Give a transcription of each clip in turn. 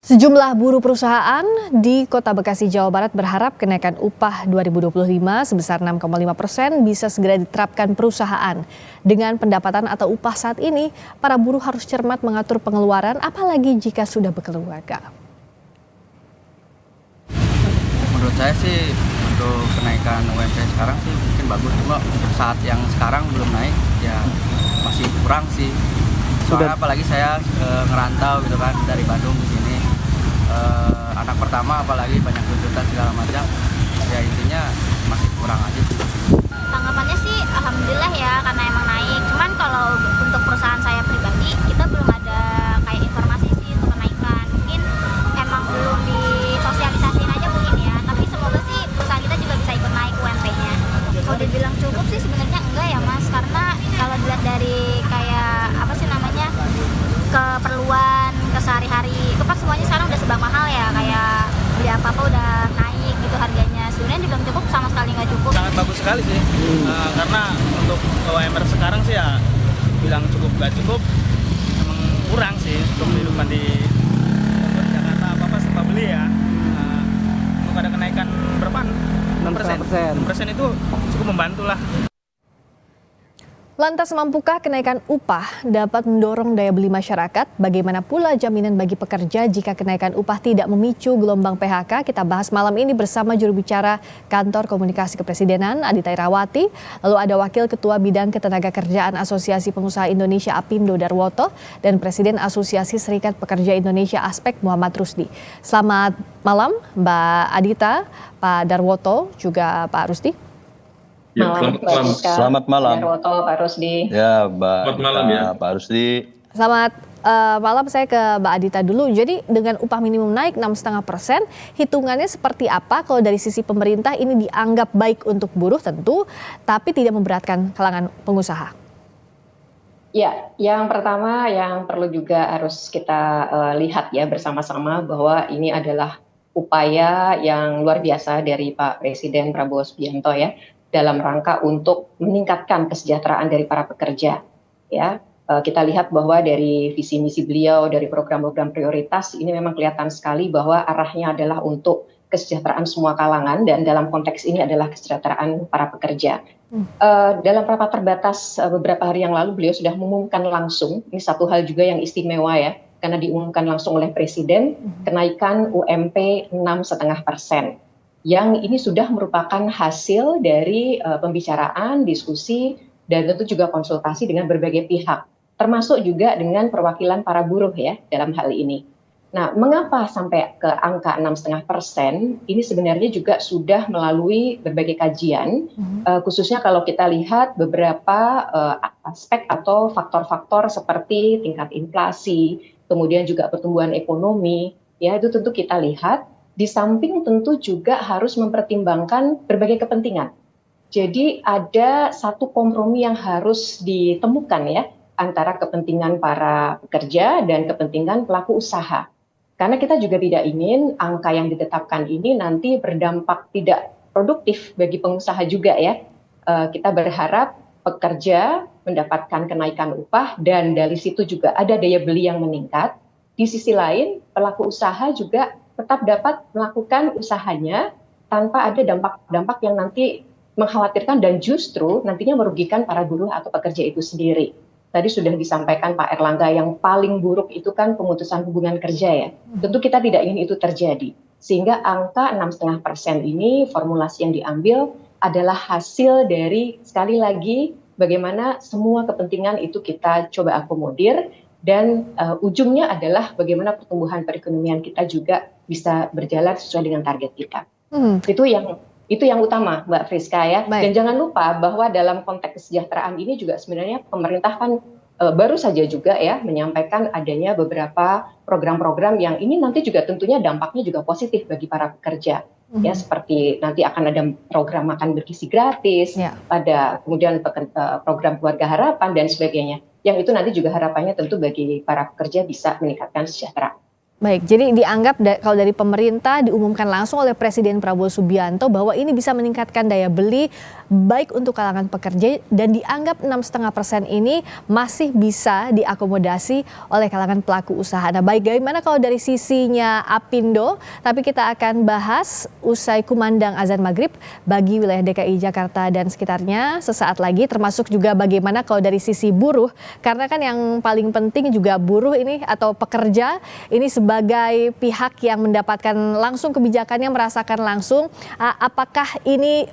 Sejumlah buruh perusahaan di Kota Bekasi, Jawa Barat berharap kenaikan upah 2025 sebesar 6,5% bisa segera diterapkan perusahaan. Dengan pendapatan atau upah saat ini, para buruh harus cermat mengatur pengeluaran apalagi jika sudah berkeluarga. Menurut saya sih untuk kenaikan UMP sekarang sih mungkin bagus, cuma untuk saat yang sekarang belum naik ya masih kurang sih. Soalnya apalagi saya ngerantau gitu kan dari Bandung ke sini. Anak pertama apalagi banyak tuntutan segala macam, ya intinya masih kurang aja. Tanggapannya sih alhamdulillah ya karena emang naik, cuman kalau untuk perusahaan saya pribadi kita belum ada kayak informasi sih untuk kenaikan, mungkin emang belum disosialisasiin aja mungkin ya, tapi semoga sih perusahaan kita juga bisa ikut naik UMP-nya. Kalau dibilang cukup sih sebenarnya enggak ya Mas, karena kalau dilihat dari kayak apa sih namanya keperluan kesehari-hari itu kan semuanya sekarang udah serba mahal ya, kayak beli apa-apa udah naik gitu harganya. Sebenarnya dibilang cukup sama sekali nggak cukup. Sangat bagus sekali sih, karena untuk UMR sekarang sih ya bilang cukup nggak cukup, emang kurang sih untuk kehidupan di Jakarta, apa-apa serba beli ya. Untuk ada kenaikan berapa? 6%. 6% itu cukup membantu lah. Lantas mampukah kenaikan upah dapat mendorong daya beli masyarakat? Bagaimana pula jaminan bagi pekerja jika kenaikan upah tidak memicu gelombang PHK? Kita bahas malam ini bersama juru bicara Kantor Komunikasi Kepresidenan Adita Irawati. Lalu ada Wakil Ketua Bidang Ketenagakerjaan Asosiasi Pengusaha Indonesia Apindo Darwoto dan Presiden Asosiasi Serikat Pekerja Indonesia Aspek Muhammad Rusdi. Selamat malam Mbak Adita, Pak Darwoto, juga Pak Rusdi. Ya, selamat malam. Pak Rusdi. Ya, Mbak. Selamat malam ya. Pak Rusdi. Selamat malam, saya ke Mbak Adita dulu. Jadi dengan upah minimum naik 6,5%, hitungannya seperti apa kalau dari sisi pemerintah ini dianggap baik untuk buruh tentu, tapi tidak memberatkan kalangan pengusaha? Ya, yang pertama yang perlu juga harus kita lihat ya bersama-sama bahwa ini adalah upaya yang luar biasa dari Pak Presiden Prabowo Subianto ya, dalam rangka untuk meningkatkan kesejahteraan dari para pekerja. Ya, kita lihat bahwa dari visi misi beliau, dari program-program prioritas ini memang kelihatan sekali bahwa arahnya adalah untuk kesejahteraan semua kalangan dan dalam konteks ini adalah kesejahteraan para pekerja. Dalam rapat terbatas beberapa hari yang lalu beliau sudah mengumumkan langsung, ini satu hal juga yang istimewa ya, karena diumumkan langsung oleh Presiden, kenaikan UMP 6,5%. Yang ini sudah merupakan hasil dari pembicaraan, diskusi, dan tentu juga konsultasi dengan berbagai pihak, termasuk juga dengan perwakilan para buruh ya dalam hal ini. Nah, mengapa sampai ke angka 6,5%? Ini sebenarnya juga sudah melalui berbagai kajian, khususnya kalau kita lihat beberapa aspek atau faktor-faktor seperti tingkat inflasi, kemudian juga pertumbuhan ekonomi, ya itu tentu kita lihat. Di samping tentu juga harus mempertimbangkan berbagai kepentingan. Jadi ada satu kompromi yang harus ditemukan ya antara kepentingan para pekerja dan kepentingan pelaku usaha. Karena kita juga tidak ingin angka yang ditetapkan ini nanti berdampak tidak produktif bagi pengusaha juga ya. Kita berharap pekerja mendapatkan kenaikan upah dan dari situ juga ada daya beli yang meningkat. Di sisi lain pelaku usaha juga tetap dapat melakukan usahanya tanpa ada dampak-dampak yang nanti mengkhawatirkan dan justru nantinya merugikan para buruh atau pekerja itu sendiri. Tadi sudah disampaikan Pak Erlangga yang paling buruk itu kan pemutusan hubungan kerja ya. Tentu kita tidak ingin itu terjadi. Sehingga angka 6,5% ini formulasi yang diambil adalah hasil dari sekali lagi bagaimana semua kepentingan itu kita coba akomodir. Dan ujungnya adalah bagaimana pertumbuhan perekonomian kita juga bisa berjalan sesuai dengan target kita. Itu yang utama, Mbak Friska ya. Baik. Dan jangan lupa bahwa dalam konteks kesejahteraan ini juga sebenarnya pemerintah kan baru saja juga ya menyampaikan adanya beberapa program-program yang ini nanti juga tentunya dampaknya juga positif bagi para pekerja. Ya seperti nanti akan ada program makan bergizi gratis, ada kemudian program keluarga harapan dan sebagainya. Yang itu nanti juga harapannya tentu bagi para pekerja bisa meningkatkan kesejahteraan. Baik, jadi dianggap kalau dari pemerintah diumumkan langsung oleh Presiden Prabowo Subianto bahwa ini bisa meningkatkan daya beli baik untuk kalangan pekerja dan dianggap 6,5% ini masih bisa diakomodasi oleh kalangan pelaku usaha. Nah, baik, bagaimana kalau dari sisinya Apindo? Tapi kita akan bahas usai kumandang azan maghrib bagi wilayah DKI Jakarta dan sekitarnya sesaat lagi, termasuk juga bagaimana kalau dari sisi buruh, karena kan yang paling penting juga buruh ini atau pekerja ini sebagai pihak yang mendapatkan langsung kebijakannya, merasakan langsung, apakah ini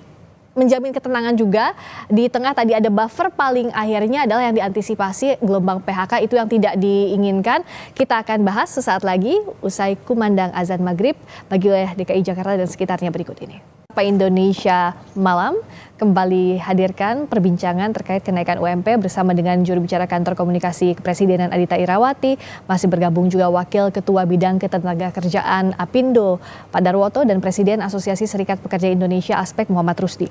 menjamin ketenangan juga di tengah tadi ada buffer paling akhirnya adalah yang diantisipasi gelombang PHK itu yang tidak diinginkan. Kita akan bahas sesaat lagi usai kumandang azan maghrib bagi wilayah DKI Jakarta dan sekitarnya berikut ini. Pak Indonesia Malam kembali hadirkan perbincangan terkait kenaikan UMP bersama dengan juru bicara Kantor Komunikasi Kepresidenan Adhita Irawati. Masih bergabung juga Wakil Ketua Bidang Ketenagakerjaan Apindo Pak Darwoto dan Presiden Asosiasi Serikat Pekerja Indonesia Aspek Muhammad Rusdi.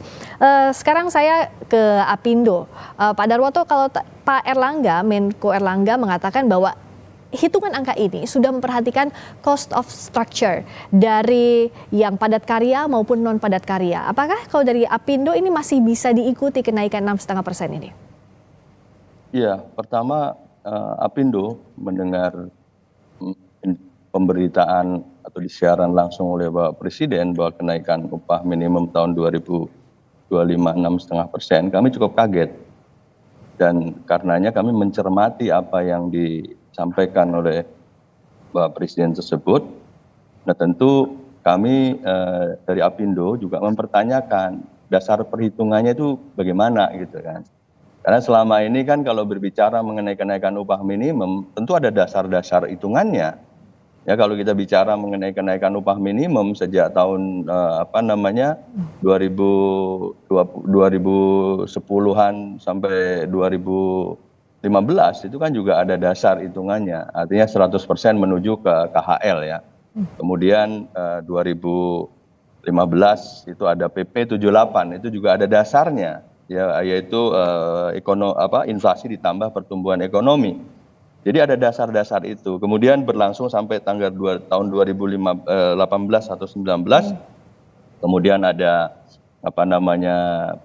Sekarang saya ke Apindo. Pak Darwoto, kalau Pak Erlangga, Menko Erlangga mengatakan bahwa hitungan angka ini sudah memperhatikan cost of structure dari yang padat karya maupun non padat karya. Apakah kalau dari Apindo ini masih bisa diikuti kenaikan 6,5% ini? Ya, pertama Apindo mendengar pemberitaan atau disiaran langsung oleh Bapak Presiden bahwa kenaikan upah minimum tahun 2025 6,5%, kami cukup kaget. Dan karenanya kami mencermati apa yang disampaikan oleh Bapak Presiden tersebut. Nah, tentu kami dari Apindo juga mempertanyakan dasar perhitungannya itu bagaimana gitu kan. Karena selama ini kan kalau berbicara mengenai kenaikan upah minimum tentu ada dasar-dasar hitungannya. Ya, kalau kita bicara mengenai kenaikan upah minimum sejak tahun 2010-an sampai 2015 itu kan juga ada dasar hitungannya. Artinya 100% menuju ke KHL ya. Kemudian 2015 itu ada PP 78, itu juga ada dasarnya ya, yaitu inflasi ditambah pertumbuhan ekonomi. Jadi ada dasar-dasar itu. Kemudian berlangsung sampai tahun 2018 atau 19. Kemudian ada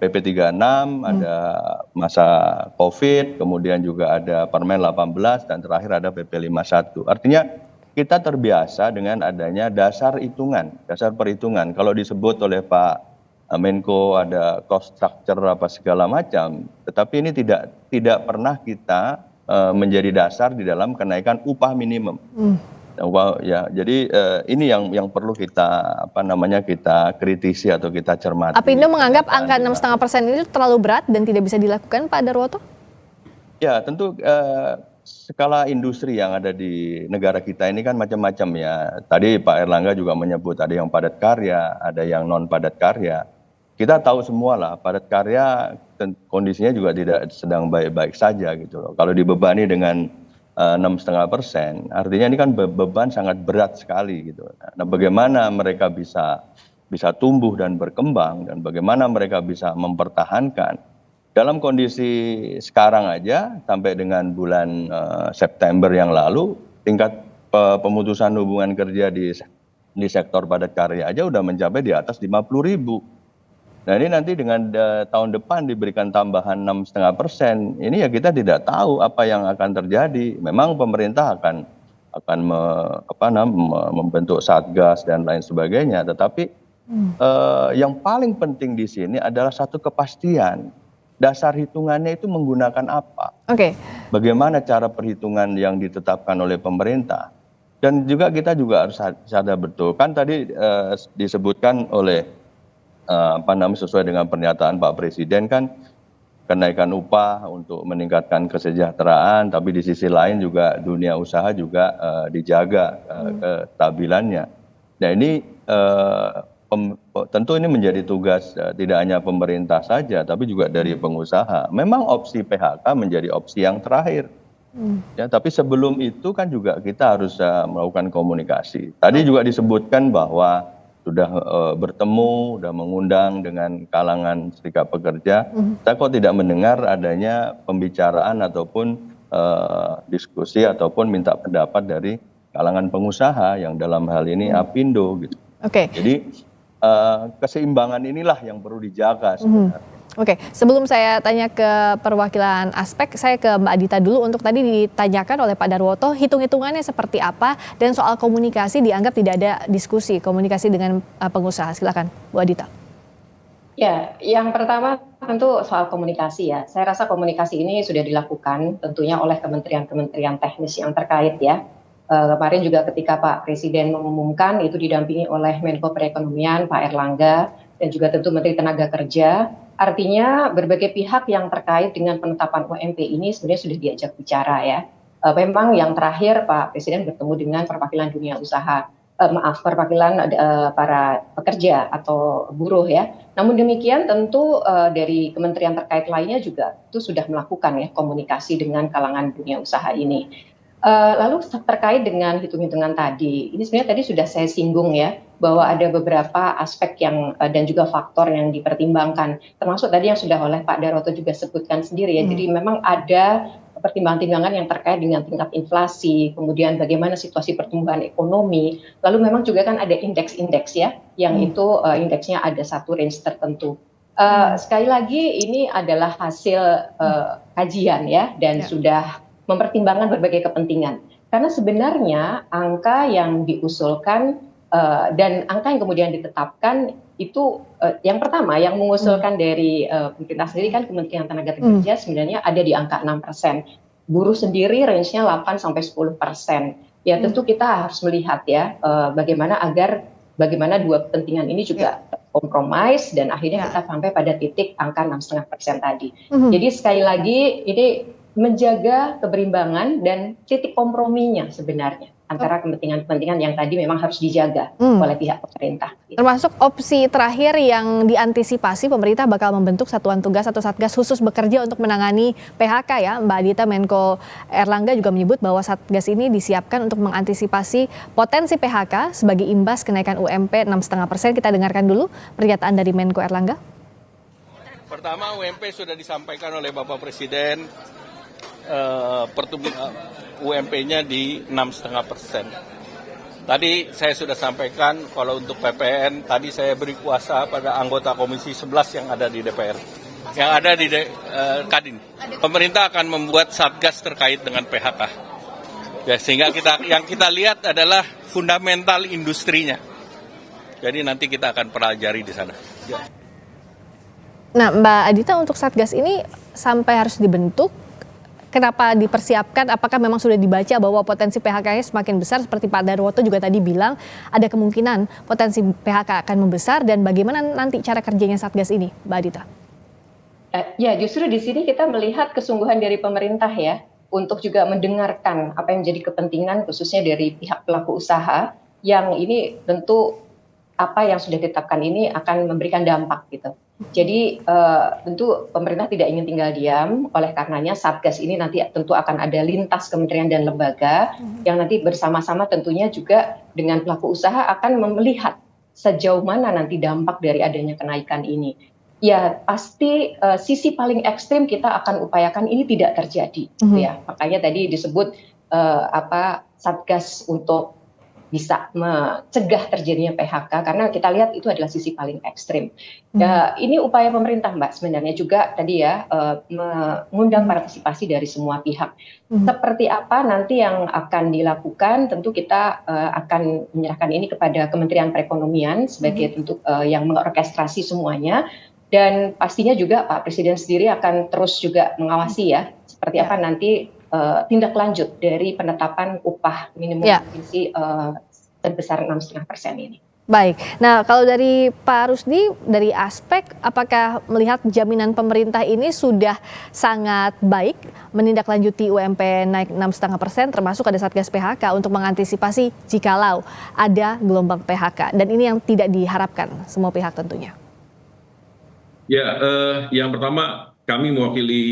PP 36, ada masa Covid, kemudian juga ada Permen 18 dan terakhir ada PP 51. Artinya kita terbiasa dengan adanya dasar hitungan, dasar perhitungan. Kalau disebut oleh Pak Menko ada cost structure apa segala macam, tetapi ini tidak pernah kita menjadi dasar di dalam kenaikan upah minimum. Ya, jadi ini yang perlu kita kita kritisi atau kita cermati. Apindo menganggap angka 6,5% ini terlalu berat dan tidak bisa dilakukan, Pak Darwoto? Ya, tentu skala industri yang ada di negara kita ini kan macam-macam ya. Tadi Pak Erlangga juga menyebut ada yang padat karya, ada yang non padat karya. Kita tahu semua lah, padat karya kondisinya juga tidak sedang baik-baik saja gitu loh. Kalau dibebani dengan 6,5%, artinya ini kan beban sangat berat sekali gitu. Nah, bagaimana mereka bisa tumbuh dan berkembang dan bagaimana mereka bisa mempertahankan dalam kondisi sekarang aja sampai dengan bulan September yang lalu tingkat pemutusan hubungan kerja di sektor padat karya aja udah mencapai di atas 50.000. Nah, ini nanti dengan tahun depan diberikan tambahan 6,5%, ini ya kita tidak tahu apa yang akan terjadi. Memang pemerintah akan membentuk satgas dan lain sebagainya, tetapi yang paling penting di sini adalah satu kepastian. Dasar hitungannya itu menggunakan apa? Oke. Bagaimana cara perhitungan yang ditetapkan oleh pemerintah? Dan juga kita juga harus sadar betul. Kan tadi disebutkan oleh sesuai dengan pernyataan Pak Presiden kan kenaikan upah untuk meningkatkan kesejahteraan, tapi di sisi lain juga dunia usaha juga dijaga kestabilannya. Nah, ini tentu ini menjadi tugas tidak hanya pemerintah saja, tapi juga dari pengusaha. Memang opsi PHK menjadi opsi yang terakhir. Ya, tapi sebelum itu kan juga kita harus melakukan komunikasi. Tadi juga disebutkan bahwa sudah bertemu, sudah mengundang dengan kalangan serikat pekerja. Saya kok tidak mendengar adanya pembicaraan ataupun diskusi ataupun minta pendapat dari kalangan pengusaha yang dalam hal ini Apindo gitu. Oke. Jadi keseimbangan inilah yang perlu dijaga sebenarnya. Oke, sebelum saya tanya ke perwakilan aspek, saya ke Mbak Adita dulu untuk tadi ditanyakan oleh Pak Darwoto, hitung-hitungannya seperti apa dan soal komunikasi dianggap tidak ada diskusi komunikasi dengan pengusaha. Silakan, Bu Adita. Ya, yang pertama tentu soal komunikasi ya. Saya rasa komunikasi ini sudah dilakukan tentunya oleh kementerian-kementerian teknis yang terkait ya. Kemarin juga ketika Pak Presiden mengumumkan itu didampingi oleh Menko Perekonomian Pak Erlangga dan juga tentu Menteri Tenaga Kerja. Artinya berbagai pihak yang terkait dengan penetapan UMP ini sebenarnya sudah diajak bicara ya. Memang yang terakhir Pak Presiden bertemu dengan perwakilan dunia usaha, perwakilan para pekerja atau buruh ya. Namun demikian tentu dari kementerian terkait lainnya juga itu sudah melakukan ya komunikasi dengan kalangan dunia usaha ini. Lalu terkait dengan hitung-hitungan tadi, ini sebenarnya tadi sudah saya singgung ya, bahwa ada beberapa aspek yang dan juga faktor yang dipertimbangkan, termasuk tadi yang sudah oleh Pak Darwoto juga sebutkan sendiri ya. Jadi memang ada pertimbangan-pertimbangan yang terkait dengan tingkat inflasi, kemudian bagaimana situasi pertumbuhan ekonomi, lalu memang juga kan ada indeks-indeks ya, yang itu indeksnya ada satu range tertentu. Sekali lagi ini adalah hasil kajian ya, dan sudah mempertimbangkan berbagai kepentingan. Karena sebenarnya angka yang diusulkan dan angka yang kemudian ditetapkan itu yang pertama yang mengusulkan dari pemerintah sendiri kan Kementerian Tenaga Kerja sebenarnya ada di angka 6%. Buruh sendiri range-nya 8-10%. Ya tentu kita harus melihat ya bagaimana dua kepentingan ini juga kompromis dan akhirnya kita sampai pada titik angka 6,5% tadi. Jadi sekali lagi ini menjaga keberimbangan dan titik komprominya sebenarnya antara kepentingan-kepentingan yang tadi memang harus dijaga oleh pihak pemerintah. Termasuk opsi terakhir yang diantisipasi pemerintah bakal membentuk satuan tugas atau satgas khusus bekerja untuk menangani PHK ya. Mbak Adita, Menko Erlangga juga menyebut bahwa satgas ini disiapkan untuk mengantisipasi potensi PHK sebagai imbas kenaikan UMP 6,5%. Kita dengarkan dulu pernyataan dari Menko Erlangga. Pertama, UMP sudah disampaikan oleh Bapak Presiden. Pertumbuhan UMP-nya di 6,5%. Tadi saya sudah sampaikan kalau untuk PPN tadi saya beri kuasa pada anggota Komisi 11 yang ada di DPR, yang ada di Kadin. Pemerintah akan membuat satgas terkait dengan PHK. Ya, sehingga yang kita lihat adalah fundamental industrinya. Jadi nanti kita akan pelajari di sana. Ya. Nah, Mbak Adita, untuk satgas ini sampai harus dibentuk. Kenapa dipersiapkan? Apakah memang sudah dibaca bahwa potensi PHK-nya semakin besar seperti Pak Darwoto juga tadi bilang ada kemungkinan potensi PHK akan membesar dan bagaimana nanti cara kerjanya Satgas ini, Mbak Adita? Ya justru di sini kita melihat kesungguhan dari pemerintah ya untuk juga mendengarkan apa yang menjadi kepentingan khususnya dari pihak pelaku usaha yang ini tentu apa yang sudah ditetapkan ini akan memberikan dampak gitu. Jadi tentu pemerintah tidak ingin tinggal diam, oleh karenanya Satgas ini nanti tentu akan ada lintas kementerian dan lembaga yang nanti bersama-sama tentunya juga dengan pelaku usaha akan melihat sejauh mana nanti dampak dari adanya kenaikan ini. Ya pasti sisi paling ekstrim kita akan upayakan ini tidak terjadi, ya. Makanya tadi disebut Satgas untuk bisa mencegah terjadinya PHK karena kita lihat itu adalah sisi paling ekstrim. Ini upaya pemerintah Mbak sebenarnya juga tadi ya mengundang partisipasi dari semua pihak. Seperti apa nanti yang akan dilakukan tentu kita akan menyerahkan ini kepada Kementerian Perekonomian sebagai tentu yang mengorkestrasi semuanya dan pastinya juga Pak Presiden sendiri akan terus juga mengawasi ya seperti apa nanti tindak lanjut dari penetapan upah minimum provinsi sebesar 6,5% ini. Baik, nah kalau dari Pak Rusdi, dari aspek apakah melihat jaminan pemerintah ini sudah sangat baik menindaklanjuti UMP naik 6,5% termasuk ada Satgas PHK untuk mengantisipasi jikalau ada gelombang PHK dan ini yang tidak diharapkan semua pihak tentunya. Ya, yang pertama kami mewakili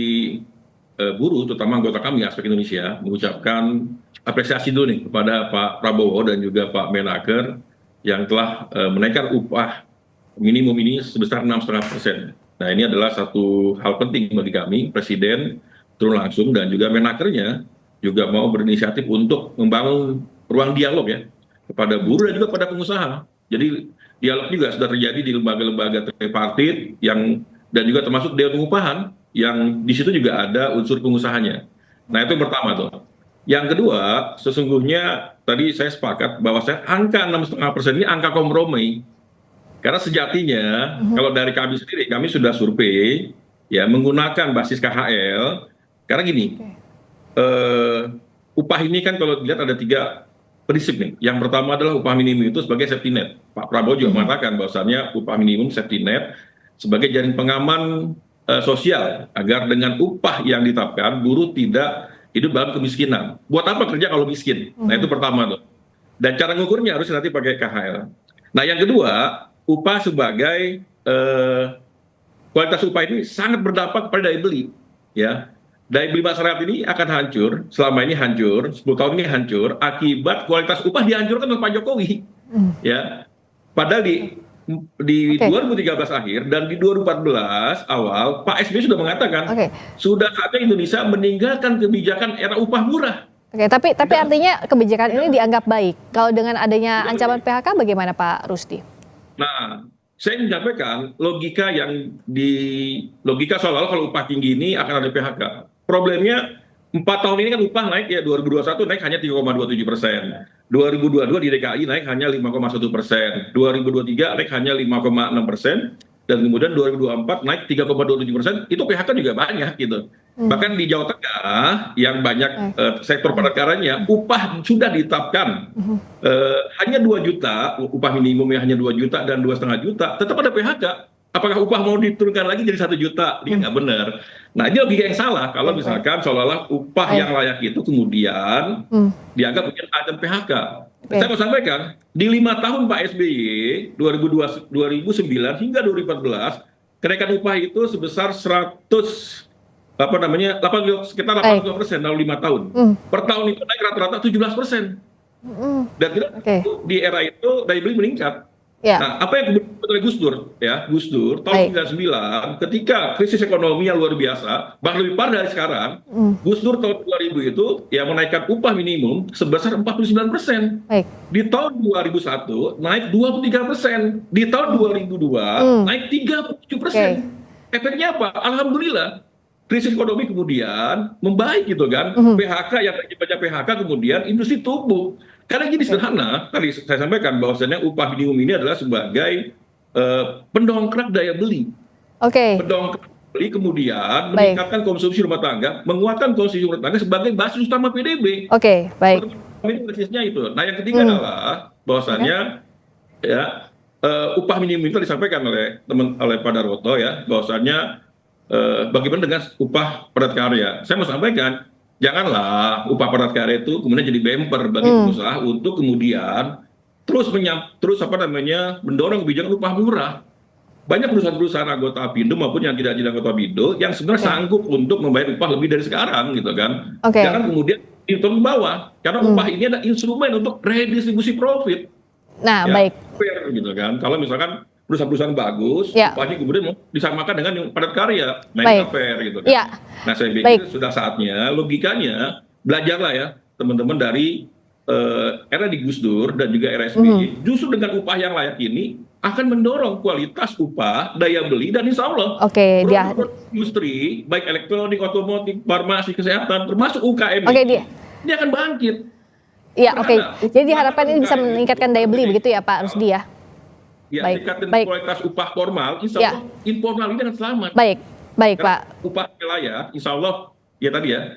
buruh, terutama anggota kami Aspek Indonesia, mengucapkan apresiasi dulu nih kepada Pak Prabowo dan juga Pak Menaker yang telah menaikkan upah minimum ini sebesar 6,5%. Nah ini adalah satu hal penting bagi kami, Presiden turun langsung dan juga Menakernya juga mau berinisiatif untuk membangun ruang dialog ya kepada buruh dan juga pada pengusaha. Jadi dialog juga sudah terjadi di lembaga-lembaga tripartit yang dan juga termasuk dewan pengupahan yang di situ juga ada unsur pengusahanya. Nah itu yang pertama tuh. Yang kedua, sesungguhnya tadi saya sepakat bahwa angka 6,5% ini angka kompromi. Karena sejatinya kalau dari kami sendiri, kami sudah survei ya menggunakan basis KHL. Karena gini, upah ini kan kalau dilihat ada 3 prinsip nih. Yang pertama adalah upah minimum itu sebagai safety net. Pak Prabowo juga mengatakan bahwasannya upah minimum safety net sebagai jaring pengaman sosial agar dengan upah yang ditetapkan buruh tidak hidup dalam kemiskinan. Buat apa kerja kalau miskin? Nah itu pertama tuh. Dan cara ngukurnya harus nanti pakai KHL. Nah yang kedua, upah sebagai kualitas upah ini sangat berdampak pada daya beli. Ya, daya beli masyarakat ini akan hancur, selama ini hancur, 10 tahun ini hancur akibat kualitas upah dihancurkan oleh Pak Jokowi. Ya, padahal di 2013 akhir dan di 2014 awal Pak SBY sudah mengatakan sudah saatnya Indonesia meninggalkan kebijakan era upah murah. Tapi artinya kebijakan ini dianggap baik. Kalau dengan adanya ancaman PHK bagaimana Pak Rusdi? Nah, saya menyampaikan logika seolah-olah kalau upah tinggi ini akan ada PHK. Problemnya 4 tahun ini kan upah naik ya 2021 naik hanya 3,27%. 2022 di DKI naik hanya 5,1%. 2023 naik hanya 5,6%. Dan kemudian 2024 naik 3,27%. Itu PHK juga banyak gitu. Bahkan di Jawa Tengah yang banyak sektor padat karyanya upah sudah ditetapkan hanya 2 juta, upah minimumnya hanya 2 juta dan 2,5 juta, tetap ada PHK. Apakah upah mau diturunkan lagi jadi 1 juta? Ini nggak benar. Nah ini logika yang salah kalau misalkan seolah-olah upah yang layak itu kemudian dianggap mungkin ada PHK. Saya mau sampaikan di 5 tahun Pak SBY 2009 hingga 2014 kenaikan upah itu sebesar sekitar 82% dalam 5 tahun. Per tahun itu naik rata-rata 17%. Dan di era itu daya beli meningkat. Nah, apa yang kemudian oleh Gus Dur tahun 99 ketika krisis ekonomi yang luar biasa, bahkan lebih parah dari sekarang, Gus Dur tahun 2000 itu ya menaikkan upah minimum sebesar 49%. Di tahun 2001 naik 23%, di tahun 2002 naik 37%. Efeknya apa? Alhamdulillah. Krisis ekonomi kemudian membaik gitu kan, PHK yang baca PHK kemudian industri tumbuh. Karena gini sederhana, tadi saya sampaikan bahwasannya upah minimum ini adalah sebagai pendongkrak daya beli. Pendongkrak beli kemudian meningkatkan konsumsi rumah tangga, menguatkan konsumsi rumah tangga sebagai basis utama PDB. Basisnya itu. Nah yang ketiga adalah bahwasannya ya upah minimum itu disampaikan oleh Pak Darwoto ya, bahwasannya bagaimana dengan upah padat karya. Saya mau sampaikan, janganlah upah padat karya itu kemudian jadi bumper bagi pengusaha untuk kemudian terus mendorong kebijakan upah murah. Banyak perusahaan-perusahaan anggota Apindo maupun yang tidak jadi anggota Apindo yang sebenarnya sanggup untuk membayar upah lebih dari sekarang gitu kan. Jangan kemudian diturun ke bawah, karena upah ini adalah instrumen untuk redistribusi profit. Nah, fair gitu kan. Kalau misalkan perusahaan-perusahaan bagus, upahnya kemudian disamakan dengan yang padat karya, nah fair gitu kan. Nah saya pikir sudah saatnya, logikanya belajarlah ya teman-teman dari era di Gus Dur dan juga era SBY, justru dengan upah yang layak ini akan mendorong kualitas upah, daya beli, dan insya Allah industri baik elektronik, otomotif, farmasi, kesehatan, termasuk UKM ini akan bangkit. Jadi diharapkan ini bisa meningkatkan daya beli begitu ya Pak Rusdi ya? Meningkatkan kualitas upah formal, insya Allah informal ini akan selamat. Baik Pak. Upah layak, insya Allah ya tadi ya.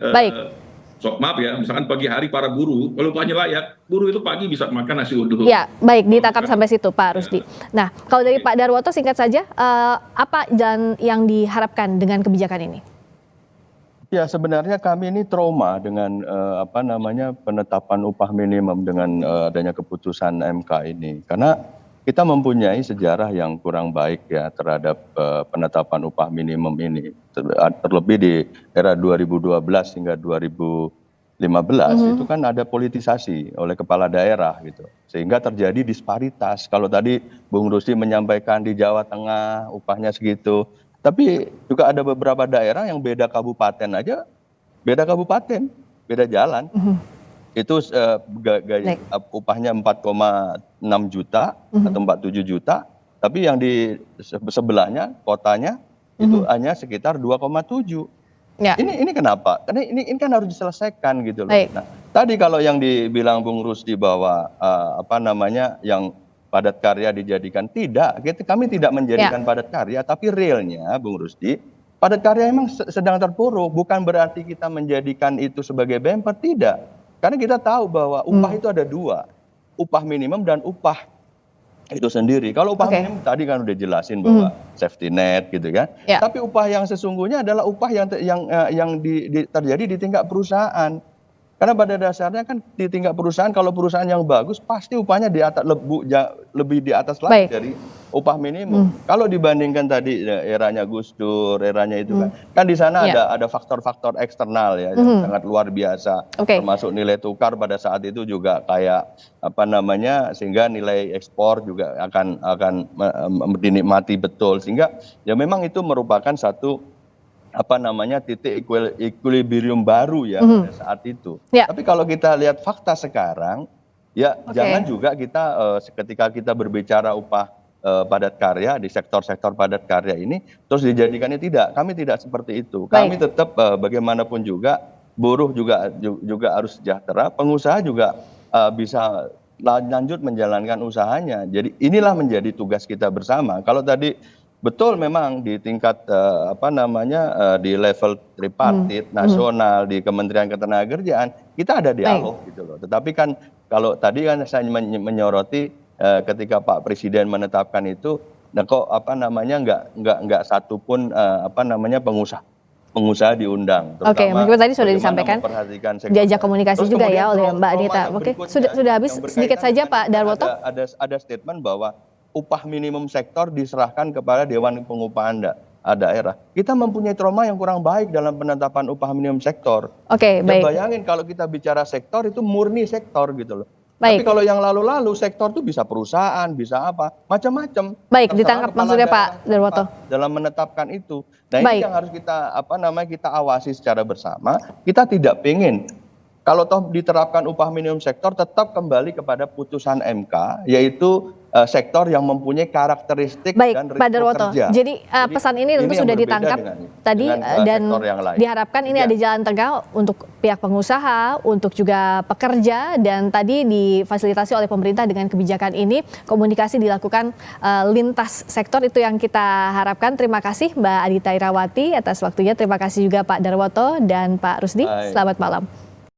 Maaf ya, misalkan pagi hari para buruh, kalau upahnya layak, buruh itu pagi bisa makan nasi uduk. Ditangkap sampai situ Pak Rusdi. Nah, kalau dari Pak Darwoto singkat saja, apa jalan yang diharapkan dengan kebijakan ini? Ya sebenarnya kami ini trauma dengan penetapan upah minimum dengan adanya keputusan MK ini, karena kita mempunyai sejarah yang kurang baik ya terhadap penetapan upah minimum ini. Terlebih di era 2012 hingga 2015 itu kan ada politisasi oleh kepala daerah gitu. Sehingga terjadi disparitas. Kalau tadi Bung Rusdi menyampaikan di Jawa Tengah upahnya segitu. Tapi juga ada beberapa daerah yang beda kabupaten aja, beda kabupaten, beda jalan. itu upahnya 4,6 juta atau 47 juta, tapi yang di sebelahnya kotanya itu hanya sekitar 2,7. Ya. Ini kenapa? Karena ini kan harus diselesaikan gitu loh. Baik. Nah, tadi kalau yang dibilang Bung Rusdi bahwa yang padat karya dijadikan, tidak, kami tidak menjadikan padat karya, tapi realnya Bung Rusdi, padat karya memang sedang terpuruk, bukan berarti kita menjadikan itu sebagai bumper, tidak. Karena kita tahu bahwa upah itu ada dua, upah minimum dan upah itu sendiri. Kalau upah minimum tadi kan udah jelasin bahwa safety net gitu kan. Ya. Tapi upah yang sesungguhnya adalah upah yang terjadi di tingkat perusahaan. Karena pada dasarnya kan di tingkat perusahaan, kalau perusahaan yang bagus pasti upahnya di atas lebih di atas lagi dari upah minimum. Kalau dibandingkan tadi eranya Gus Dur, eranya itu kan di sana ada faktor-faktor eksternal ya yang sangat luar biasa, termasuk nilai tukar pada saat itu juga kayak sehingga nilai ekspor juga akan dinikmati betul, sehingga ya memang itu merupakan satu titik equilibrium baru ya pada saat itu. Tapi kalau kita lihat fakta sekarang, ya jangan juga kita ketika kita berbicara upah padat karya di sektor-sektor padat karya ini terus dijadikannya tidak. Kami tidak seperti itu. Kami tetap bagaimanapun juga buruh juga harus sejahtera, pengusaha juga bisa lanjut menjalankan usahanya. Jadi inilah menjadi tugas kita bersama. Kalau tadi betul memang di tingkat di level tripartit nasional di Kementerian Ketenagakerjaan kita ada dialog gitu loh. Tetapi kan kalau tadi kan saya menyoroti ketika Pak Presiden menetapkan itu, nah kok nggak satu pun pengusaha diundang. Oke, mungkin tadi sudah disampaikan diajak komunikasi juga ya oleh Mbak Anita. Oke, sudah habis sedikit saja Pak Darwoto. Ada statement bahwa upah minimum sektor diserahkan kepada Dewan Pengupahan Daerah. Kita mempunyai trauma yang kurang baik dalam penetapan upah minimum sektor. Oke, baik. Bayangin kalau kita bicara sektor itu murni sektor gitu loh. Baik. Tapi kalau yang lalu-lalu sektor itu bisa perusahaan, bisa apa, macam-macam. Baik, ditangkap maksudnya Pak Darwoto. Dalam menetapkan itu. Nah, ini yang harus kita kita awasi secara bersama. Kita tidak pengen kalau toh diterapkan upah minimum sektor tetap kembali kepada putusan MK, yaitu sektor yang mempunyai karakteristik dan risiko Pak Darwoto. kerja. Jadi pesan ini tentu sudah ditangkap tadi dan diharapkan ini ada jalan tengah untuk pihak pengusaha, untuk juga pekerja, dan tadi difasilitasi oleh pemerintah dengan kebijakan ini komunikasi dilakukan lintas sektor, itu yang kita harapkan. Terima kasih Mbak Adita Irawati atas waktunya. Terima kasih juga Pak Darwoto dan Pak Rusdi. Selamat malam.